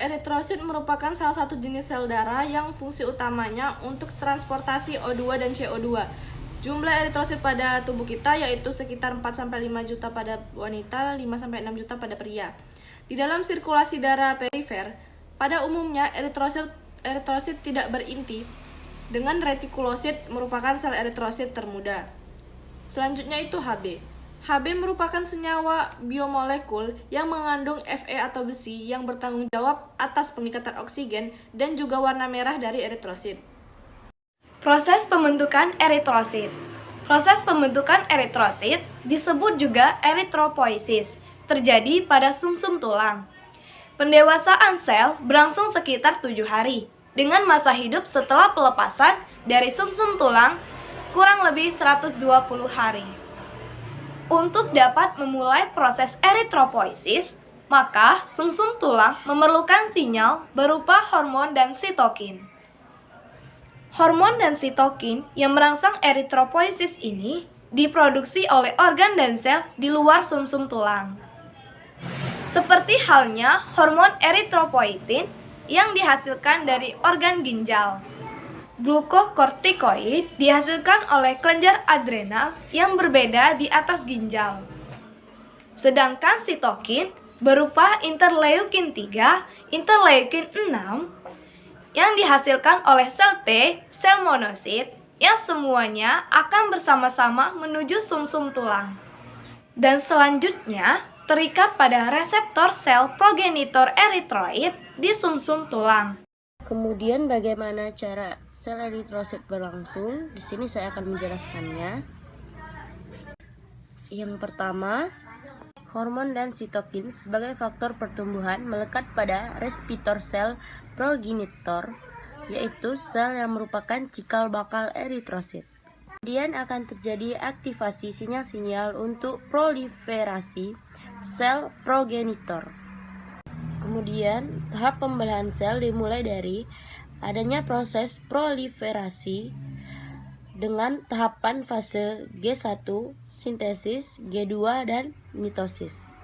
Eritrosit merupakan salah satu jenis sel darah yang fungsi utamanya untuk transportasi O2 dan CO2. Jumlah eritrosit pada tubuh kita yaitu sekitar 4-5 juta pada wanita, 5-6 juta pada pria. Di dalam sirkulasi darah perifer, pada umumnya eritrosit tidak berinti, dengan retikulosit merupakan sel eritrosit termuda. Selanjutnya itu Hb. Hb merupakan senyawa biomolekul yang mengandung Fe atau besi yang bertanggung jawab atas pengikatan oksigen dan juga warna merah dari eritrosit. Proses pembentukan eritrosit. Proses pembentukan eritrosit disebut juga eritropoiesis, terjadi pada sumsum tulang. Pendewasaan sel berlangsung sekitar 7 hari, dengan masa hidup setelah pelepasan dari sumsum tulang kurang lebih 120 hari. Untuk dapat memulai proses eritropoiesis, maka sumsum tulang memerlukan sinyal berupa hormon dan sitokin. Hormon dan sitokin yang merangsang eritropoiesis ini diproduksi oleh organ dan sel di luar sumsum tulang. Seperti halnya hormon eritropoietin yang dihasilkan dari organ ginjal. Glukokortikoid dihasilkan oleh kelenjar adrenal yang berbeda di atas ginjal. Sedangkan sitokin berupa interleukin 3, interleukin 6 yang dihasilkan oleh sel T, sel monosit, yang semuanya akan bersama-sama menuju sumsum tulang. Dan selanjutnya terikat pada reseptor sel progenitor eritroid di sumsum tulang. Kemudian bagaimana cara sel eritrosit berlangsung? Di sini saya akan menjelaskannya. Yang pertama, hormon dan sitokin sebagai faktor pertumbuhan melekat pada reseptor sel progenitor, yaitu sel yang merupakan cikal bakal eritrosit. Kemudian akan terjadi aktivasi sinyal-sinyal untuk proliferasi sel progenitor. Kemudian, tahap pembelahan sel dimulai dari adanya proses proliferasi dengan tahapan fase G1, sintesis, G2, dan mitosis.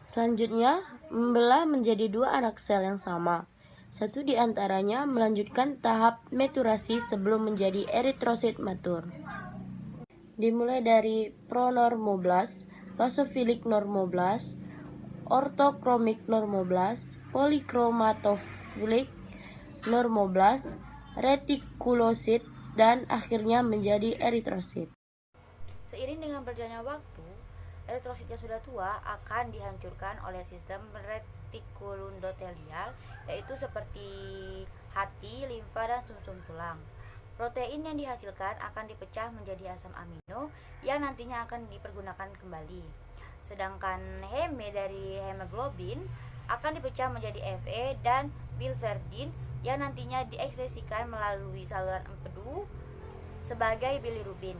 Selanjutnya, membelah menjadi 2 anak sel yang sama. Satu di antaranya melanjutkan tahap maturasi sebelum menjadi eritrosit matur. Dimulai dari pronormoblast, basofilik normoblast, ortokromik normoblast, polikromatoflik normoblast, retikulosit, dan akhirnya menjadi eritrosit. Seiring dengan berjalannya waktu, eritrosit yang sudah tua akan dihancurkan oleh sistem retikulundotelial, yaitu seperti hati, limfa, dan sumsum tulang. Protein yang dihasilkan akan dipecah menjadi asam amino yang nantinya akan dipergunakan kembali. Sedangkan heme dari hemoglobin akan dipecah menjadi Fe dan biliverdin yang nantinya diekskresikan melalui saluran empedu sebagai bilirubin.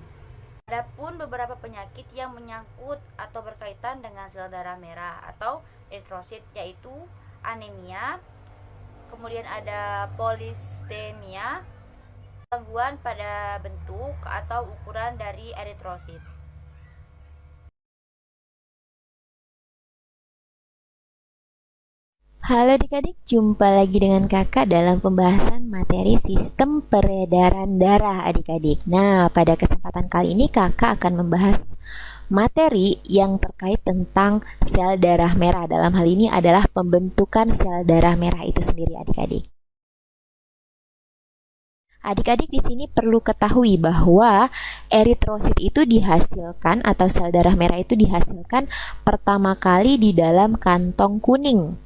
Adapun beberapa penyakit yang menyangkut atau berkaitan dengan sel darah merah atau eritrosit, yaitu anemia, kemudian ada polistemia, gangguan pada bentuk atau ukuran dari eritrosit. Halo adik-adik, jumpa lagi dengan kakak dalam pembahasan materi sistem peredaran darah adik-adik. Nah, pada kesempatan kali ini kakak akan membahas materi yang terkait tentang sel darah merah. Dalam hal ini adalah pembentukan sel darah merah itu sendiri adik-adik. Adik-adik di sini perlu ketahui bahwa eritrosit itu dihasilkan atau sel darah merah itu dihasilkan pertama kali di dalam kantong kuning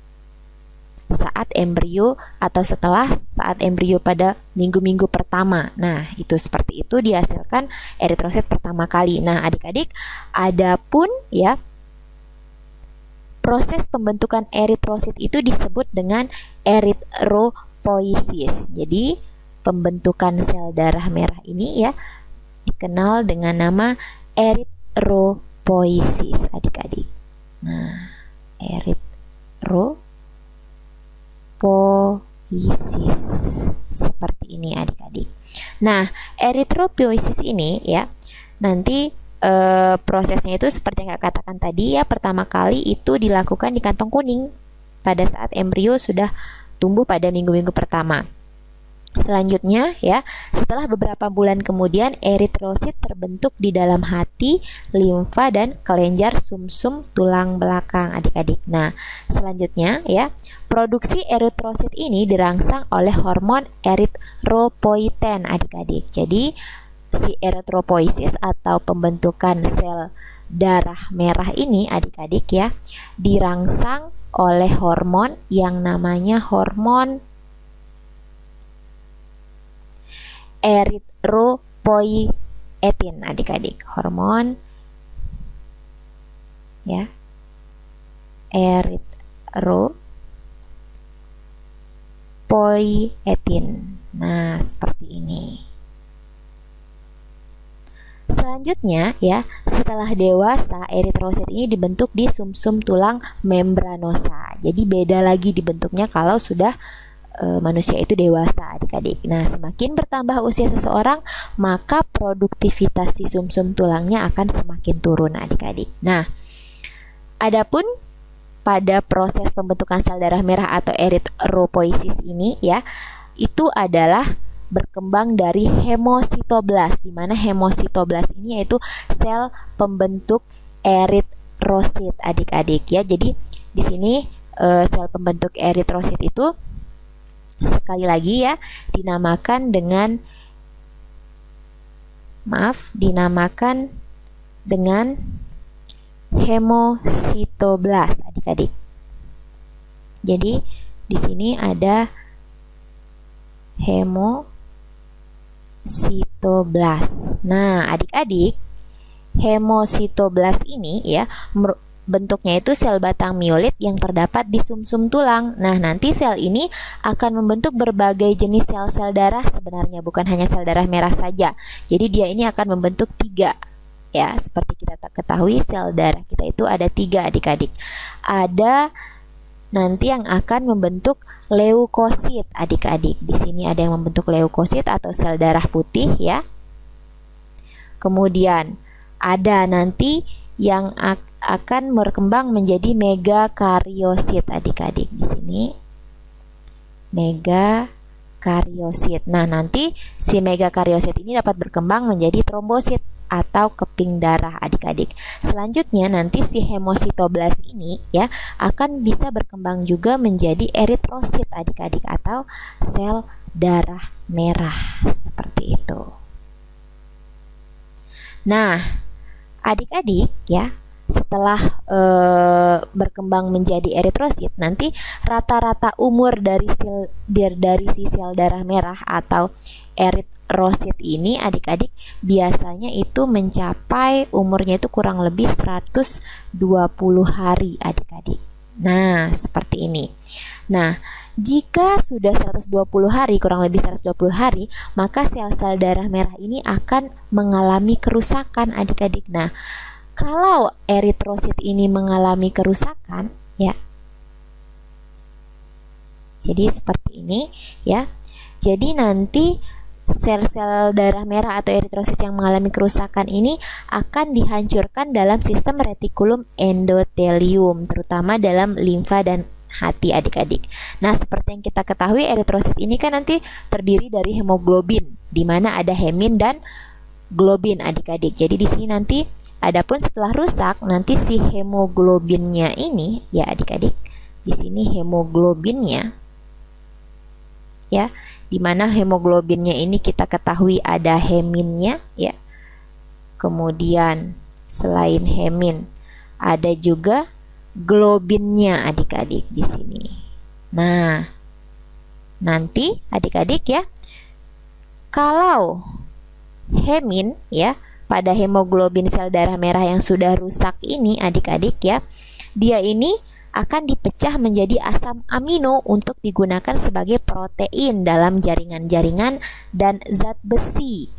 saat embrio atau setelah saat embrio pada minggu-minggu pertama. Nah, itu seperti itu dihasilkan eritrosit pertama kali. Nah, adik-adik, adapun ya proses pembentukan eritrosit itu disebut dengan eritropoiesis. Jadi, pembentukan sel darah merah ini ya dikenal dengan nama eritropoiesis, adik-adik. Nah, eritropoiesis seperti ini adik-adik. Nah, eritropoiesis ini ya nanti prosesnya itu seperti yang katakan tadi ya, pertama kali itu dilakukan di kantong kuning pada saat embrio sudah tumbuh pada minggu-minggu pertama. Selanjutnya ya, setelah beberapa bulan kemudian eritrosit terbentuk di dalam hati, limfa dan kelenjar sumsum tulang belakang adik-adik. Nah, selanjutnya ya, produksi eritrosit ini dirangsang oleh hormon eritropoietin adik-adik. Jadi si eritropoiesis atau pembentukan sel darah merah ini adik-adik ya, dirangsang oleh hormon yang namanya hormon eritropoietin adik-adik, hormon ya eritropoietin. Nah, seperti ini. Selanjutnya ya, setelah dewasa eritrosit ini dibentuk di sumsum tulang membranosa. Jadi beda lagi dibentuknya kalau sudah manusia itu dewasa adik-adik. Nah, semakin bertambah usia seseorang, maka produktivitas si sumsum tulangnya akan semakin turun adik-adik. Nah, adapun pada proses pembentukan sel darah merah atau eritropoiesis ini ya, itu adalah berkembang dari hemositoblas, di mana hemositoblas ini yaitu sel pembentuk eritrosit adik-adik ya. Jadi di sini sel pembentuk eritrosit itu sekali lagi ya dinamakan dengan hemositoblas adik-adik. Jadi di sini ada hemositoblas. Nah, adik-adik, hemositoblas ini ya bentuknya itu sel batang miolit yang terdapat di sumsum tulang. Nah, nanti sel ini akan membentuk berbagai jenis sel-sel darah, sebenarnya bukan hanya sel darah merah saja. Jadi dia ini akan membentuk 3 ya. Seperti kita ketahui sel darah kita itu ada 3 adik-adik. Ada nanti yang akan membentuk leukosit adik-adik. Di sini ada yang membentuk leukosit atau sel darah putih ya. Kemudian ada nanti yang akan berkembang menjadi megakariosit adik-adik. Di sini megakariosit. Nah, nanti si megakariosit ini dapat berkembang menjadi trombosit atau keping darah adik-adik. Selanjutnya nanti si hemositoblas ini ya akan bisa berkembang juga menjadi eritrosit adik-adik atau sel darah merah seperti itu. Nah, adik-adik ya, setelah berkembang menjadi eritrosit, nanti rata-rata umur dari si sel darah merah atau eritrosit ini adik-adik biasanya itu mencapai umurnya itu kurang lebih 120 hari adik-adik. Nah, seperti ini. Nah, jika sudah 120 hari, kurang lebih 120 hari, maka sel-sel darah merah ini akan mengalami kerusakan adik-adik. Nah, kalau eritrosit ini mengalami kerusakan ya, jadi seperti ini ya. Jadi nanti sel-sel darah merah atau eritrosit yang mengalami kerusakan ini akan dihancurkan dalam sistem retikulum endotelium, terutama dalam limfa dan hati adik-adik. Nah, seperti yang kita ketahui eritrosit ini kan nanti terdiri dari hemoglobin, di mana ada hemin dan globin adik-adik. Jadi di sini nanti adapun setelah rusak nanti si hemoglobinnya ini ya adik-adik, di sini hemoglobinnya ya, dimana hemoglobinnya ini kita ketahui ada heminnya ya. Kemudian selain hemin ada juga globinnya adik-adik di sini. Nah, nanti adik-adik ya, kalau hemin ya pada hemoglobin sel darah merah yang sudah rusak ini adik-adik ya, dia ini akan dipecah menjadi asam amino untuk digunakan sebagai protein dalam jaringan-jaringan dan zat besi.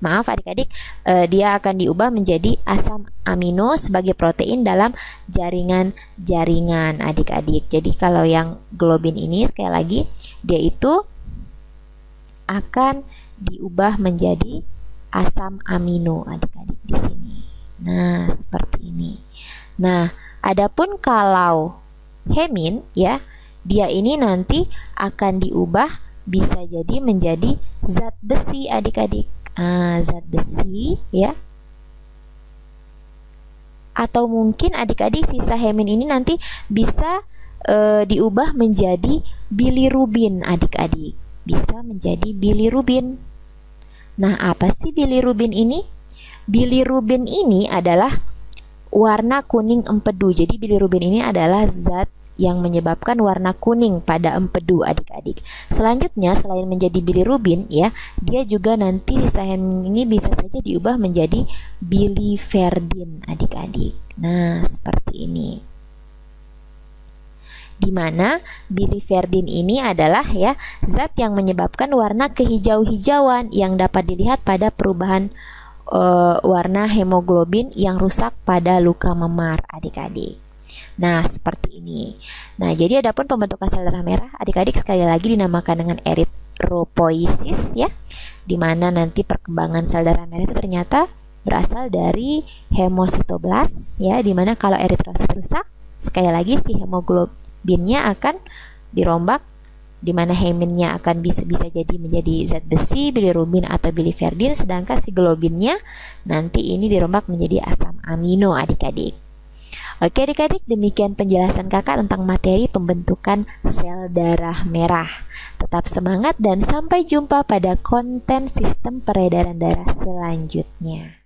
Maaf adik-adik, dia akan diubah menjadi asam amino sebagai protein dalam jaringan-jaringan adik-adik. Jadi kalau yang globin ini sekali lagi dia itu akan diubah menjadi asam amino adik-adik di sini. Nah, seperti ini. Nah, adapun kalau hemin ya, dia ini nanti akan diubah bisa jadi menjadi zat besi adik-adik. Zat besi ya. Atau mungkin adik-adik sisa hemin ini nanti bisa diubah menjadi bilirubin adik-adik. Bisa menjadi bilirubin. Nah, apa sih bilirubin ini? Bilirubin ini adalah warna kuning empedu. Jadi bilirubin ini adalah zat yang menyebabkan warna kuning pada empedu adik-adik. Selanjutnya selain menjadi bilirubin ya, dia juga nanti sisa hemin ini bisa saja diubah menjadi biliverdin adik-adik. Nah, seperti ini. Di mana biliverdin ini adalah ya zat yang menyebabkan warna kehijau-hijauan yang dapat dilihat pada perubahan warna hemoglobin yang rusak pada luka memar adik-adik. Nah, seperti ini. Nah, jadi adapun pembentukan sel darah merah adik-adik sekali lagi dinamakan dengan eritropoiesis ya, di mana nanti perkembangan sel darah merah itu ternyata berasal dari hemositoblas ya, di mana kalau eritrosit rusak, sekali lagi si hemoglobinnya akan dirombak, di mana heminnya akan bisa jadi menjadi zat besi, bilirubin atau biliverdin, sedangkan si globinnya nanti ini dirombak menjadi asam amino adik-adik. Oke adik-adik, demikian penjelasan kakak tentang materi pembentukan sel darah merah. Tetap semangat dan sampai jumpa pada konten sistem peredaran darah selanjutnya.